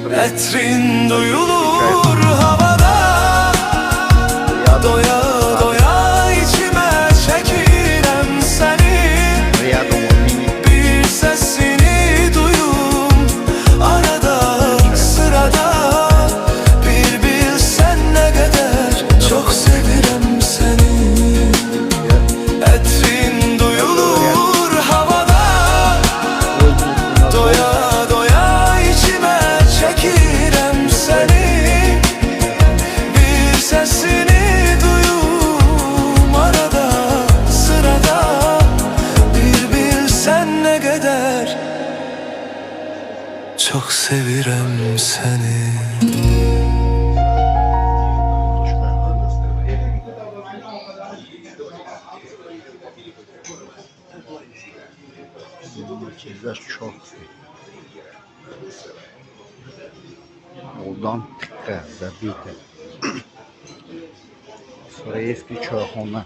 Etrin duyulur havada, doya doya içime çekirem seni. Bir sesini duyum arada sırada. Bir bilsen ne kadar çok sevirem seni. Etrin duyulur havada, doya doya içime çekirem seni. Bir sesini duyum arada sırada. Bir bilsen ne kadar çok sevirem seni. Sizler çok. Oradan tıkka ve bir de. Sonra eski çoğunlar.